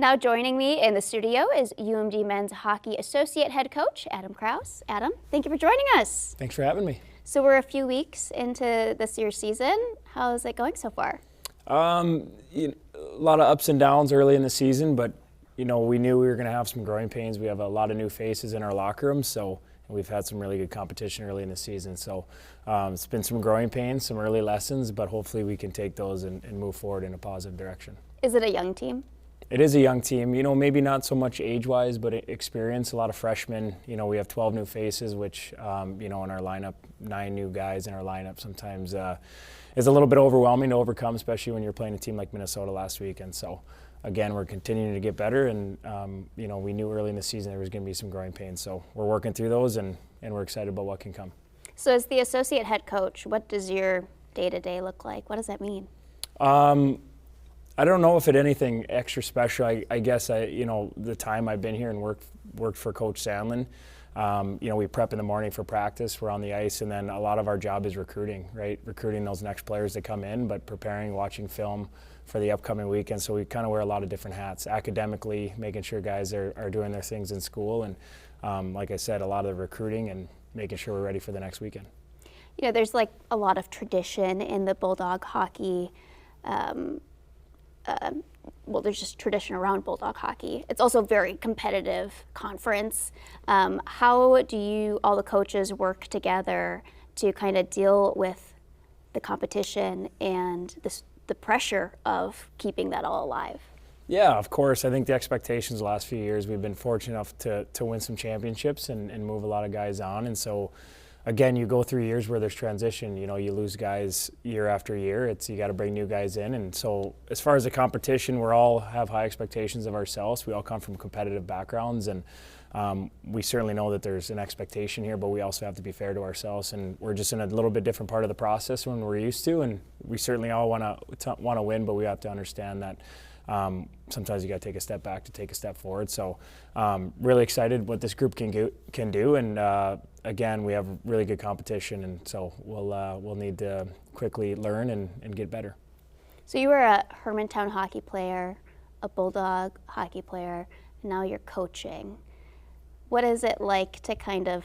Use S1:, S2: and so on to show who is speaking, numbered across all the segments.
S1: Now joining me in the studio is UMD men's hockey associate head coach, Adam Krause. Adam, thank you for joining us.
S2: Thanks for having me.
S1: So we're a few weeks into this year's season. How's it going so far?
S2: A lot of ups and downs early in the season, but we knew we were going to have some growing pains. We have a lot of new faces in our locker room, so we've had some really good competition early in the season. So it's been some growing pains, some early lessons, but hopefully we can take those and move forward in a positive direction.
S1: Is it a young team?
S2: It is a young team, maybe not so much age-wise, but experience. A lot of freshmen. We have 12 new faces, which, in our lineup, 9 new guys in our lineup sometimes is a little bit overwhelming to overcome, especially when you're playing a team like Minnesota last week. And so, again, we're continuing to get better, and, we knew early in the season there was going to be some growing pains. So we're working through those, and we're excited about what can come.
S1: So as the associate head coach, what does your day-to-day look like? What does that mean?
S2: I don't know if it anything extra special. I guess the time I've been here and worked for Coach Sandlin, we prep in the morning for practice. We're on the ice, and then a lot of our job is recruiting, right? Recruiting those next players that come in, but preparing, watching film for the upcoming weekend. So we kind of wear a lot of different hats. Academically, making sure guys are doing their things in school, and like I said, a lot of the recruiting and making sure we're ready for the next weekend.
S1: There's like a lot of tradition in the Bulldog hockey. There's just tradition around Bulldog hockey. It's also a very competitive conference. How do all the coaches work together to kind of deal with the competition and the pressure of keeping that all alive?
S2: Yeah, of course. I think the expectations the last few years, we've been fortunate enough to win some championships and move a lot of guys on. And so, again, you go through years where there's transition. You lose guys year after year. You got to bring new guys in. And so as far as the competition, we all have high expectations of ourselves. We all come from competitive backgrounds, and we certainly know that there's an expectation here, but we also have to be fair to ourselves. And we're just in a little bit different part of the process than we're used to. And we certainly all want to win, but we have to understand that sometimes you got to take a step back to take a step forward. So really excited what this group can do. And again, we have really good competition, and so we'll need to quickly learn and get better.
S1: So you were a Hermantown hockey player, a Bulldog hockey player, and now you're coaching. What is it like to kind of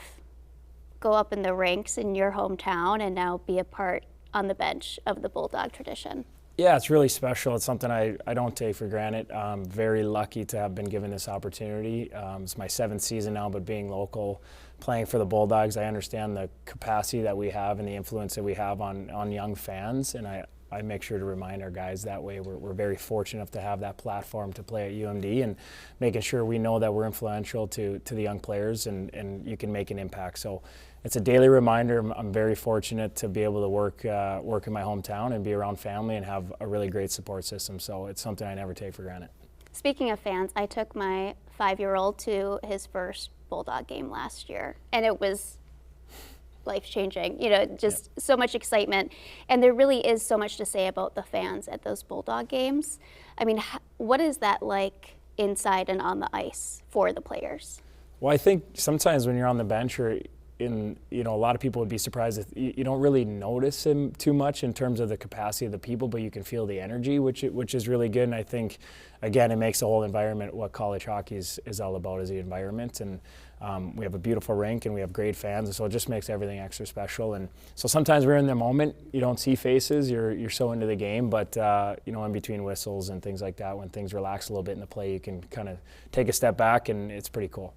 S1: go up in the ranks in your hometown and now be a part on the bench of the Bulldog tradition?
S2: Yeah, it's really special. It's something I don't take for granted. I'm very lucky to have been given this opportunity. It's my 7th season now, but being local, playing for the Bulldogs, I understand the capacity that we have and the influence that we have on young fans, and I make sure to remind our guys that way. We're very fortunate enough to have that platform to play at UMD, and making sure we know that we're influential to the young players, and you can make an impact. So it's a daily reminder. I'm very fortunate to be able to work in my hometown and be around family and have a really great support system. So it's something I never take for granted.
S1: Speaking of fans, I took my 5-year-old to his first Bulldog game last year, and it was life-changing. Just so much excitement, and there really is so much to say about the fans at those Bulldog games. I mean, what is that like inside and on the ice for the players?
S2: Well, I think sometimes when you're on the bench or a lot of people would be surprised if you don't really notice him too much in terms of the capacity of the people, but you can feel the energy, which is really good. And I think, again, it makes the whole environment what college hockey is all about, is the environment. And we have a beautiful rink and we have great fans, and so it just makes everything extra special. And so sometimes we're in the moment, you don't see faces, you're so into the game, but in between whistles and things like that, when things relax a little bit in the play, you can kind of take a step back, and it's pretty cool.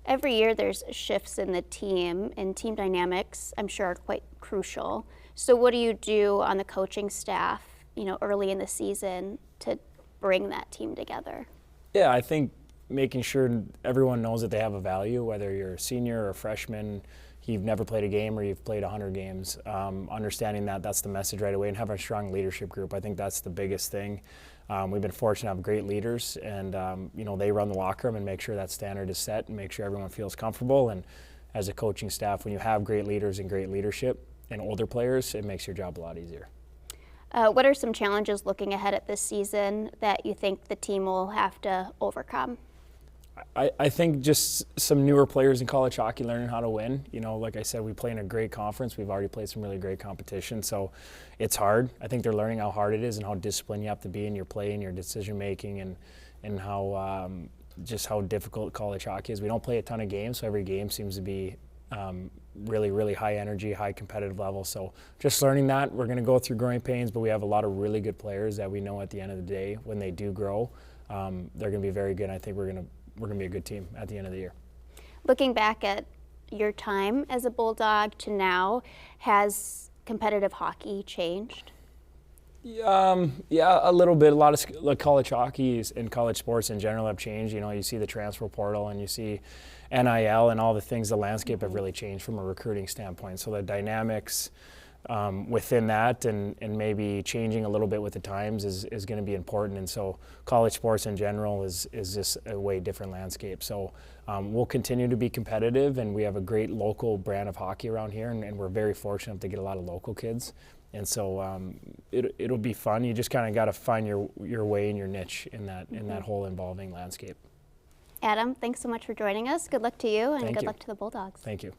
S1: Every year there's shifts in the team, and team dynamics, I'm sure, are quite crucial. So what do you do on the coaching staff, early in the season to bring that team together? Yeah,
S2: I think making sure everyone knows that they have a value, whether you're a senior or a freshman, you've never played a game or you've played 100 games, understanding that's the message right away, and have a strong leadership group. I think that's the biggest thing. We've been fortunate to have great leaders, and they run the locker room and make sure that standard is set and make sure everyone feels comfortable. And as a coaching staff, when you have great leaders and great leadership and older players, it makes your job a lot easier.
S1: What are some challenges looking ahead at this season that you think the team will have to overcome?
S2: I think just some newer players in college hockey learning how to win. Like I said, we play in a great conference. We've already played some really great competition, so it's hard. I think they're learning how hard it is and how disciplined you have to be in your play and your decision making, and and how just how difficult college hockey is. We don't play a ton of games, so every game seems to be really, really high energy, high competitive level. So just learning that, we're going to go through growing pains, but we have a lot of really good players that we know at the end of the day, when they do grow, they're going to be very good. And I think we're going to be a good team at the end of the year.
S1: Looking back at your time as a Bulldog to now, has competitive hockey changed?
S2: Yeah, a little bit. A lot of like college hockey and college sports in general have changed. You know, you see the transfer portal and you see NIL and all the things. The landscape have really changed from a recruiting standpoint. So the dynamics within that and maybe changing a little bit with the times is going to be important. And so college sports in general is just a way different landscape. So we'll continue to be competitive, and we have a great local brand of hockey around here, and we're very fortunate to get a lot of local kids. And so it'll be fun. You just kind of got to find your way and your niche in that whole involving landscape.
S1: Adam, thanks so much for joining us. Good luck to you, and
S2: Thank
S1: good
S2: you.
S1: luck to the Bulldogs.
S2: Thank you.